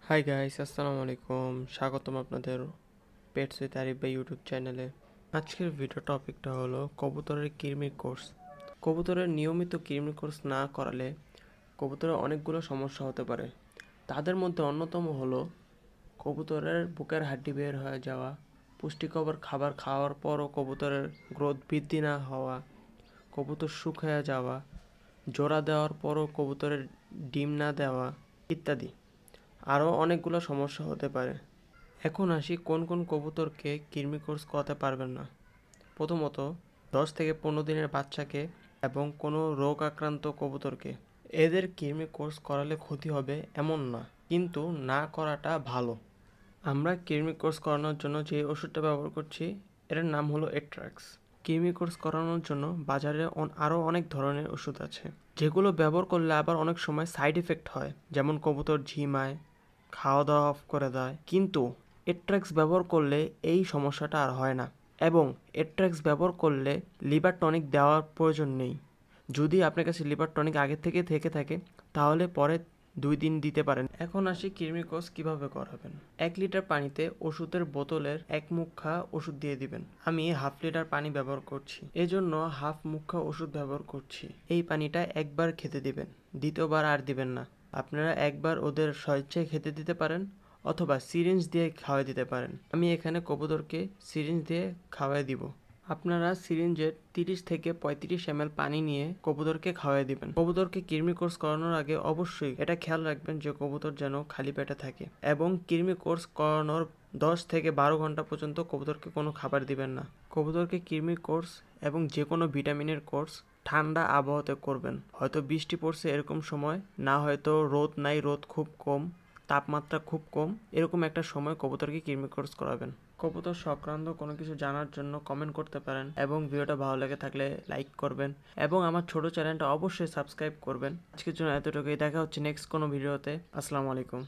Hi guys, আসসালামু আলাইকুম। স্বাগতম আপনাদের পেটস উইথ আরিফ ভাই ইউটিউব চ্যানেলে। আজকের ভিডিও টপিকটা হলো কবুতরের কৃমির কোর্স। কবুতরের নিয়মিত কৃমির কোর্স না করালে কবুতরের অনেকগুলো সমস্যা হতে পারে। তাদের মধ্যে অন্যতম হলো কবুতরের বুকের হাড্ডি বের হয়ে যাওয়া, পুষ্টিকর খাবার খাওয়ার পরও কবুতরের গ্রোথ বৃদ্ধি না হওয়া, কবুতর শুকিয়ে যাওয়া, জোড়া দেওয়ার পরও কবুতরের ডিম না দেওয়া ইত্যাদি। আরও অনেকগুলো সমস্যা হতে পারে। এখন আসি কোন কোন কবুতরকে কৃমি কোর্স করাতে পারবেন না। প্রথমত 10 থেকে 15 দিনের বাচ্চাকে এবং কোনো রোগ আক্রান্ত কবুতরকে। এদের কৃমি কোর্স করালে ক্ষতি হবে এমন না, কিন্তু না করাটা ভালো। আমরা কৃমি কোর্স করানোর জন্য যে ওষুধটা ব্যবহার করছি এর নাম হলো এট্রাক্স। কৃমি কোর্স করানোর জন্য বাজারে আরও অনেক ধরনের ওষুধ আছে, যেগুলো ব্যবহার করলে আবার অনেক সময় সাইড এফেক্ট হয়, যেমন কবুতর ঝিমায়, খাওয়া দাওয়া অফ করে দেয়। কিন্তু এট্রাক্স ব্যবহার করলে এই সমস্যাটা আর হয় না, এবং এট্রাক্স ব্যবহার করলে লিভার টনিক দেওয়ার প্রয়োজন নেই। যদি আপনার কাছে লিভার টনিক আগে থেকে থাকে তাহলে পরে 2 দিন দিতে পারেন। এখন আসি কৃমি কোর্স কীভাবে করাবেন। 1 লিটার পানিতে ওষুধের বোতলের 1 মুখা ওষুধ দিয়ে দিবেন। আমি হাফ লিটার পানি ব্যবহার করছি, এজন্য হাফ মুখা ওষুধ ব্যবহার করছি। এই পানিটা একবার খেতে দিবেন, দ্বিতীয়বার আর দিবেন না। আপনারা একবার ওদের স্বেচ্ছায় খেতে দিতে পারেন অথবা সিরিঞ্জ দিয়ে খাওয়াই দিতে পারেন। আমি এখানে কবুতরকে সিরিঞ্জ দিয়ে খাওয়াই দিব। আপনারা সিরিঞ্জের 30 থেকে 35 ml পানি নিয়ে কবুতরকে খাওয়াই দিবেন। কবুতরকে কৃমি কোর্স করানোর আগে অবশ্যই এটা খেয়াল রাখবেন যে কবুতর যেন খালি পেটে থাকে, এবং কৃমি কোর্স করানোর 10 থেকে 12 ঘন্টা পর্যন্ত কবুতরকে কোনো খাবার দিবেন না। কবুতরকে কৃমি কোর্স এবং যে কোনো ভিটামিনের কোর্স ঠান্ডা আবহাওয়াতে করবেন। হয়তো বৃষ্টি পড়ছে এরকম সময়, না হয়তো রোদ নাই, রোদ খুব কম, তাপমাত্রা খুব কম, এরকম একটা সময় কবুতরকে কৃমি কোর্স করাবেন। কবুতর সংক্রান্ত কোনো কিছু জানার জন্য কমেন্ট করতে পারেন, এবং ভিডিওটা ভালো লেগে থাকলে লাইক করবেন, এবং আমার ছোট চ্যানেলটা অবশ্যই সাবস্ক্রাইব করবেন। আজকের জন্য এতটুকুই। দেখা হচ্ছে নেক্সট কোনো ভিডিওতে। আসসালামু আলাইকুম।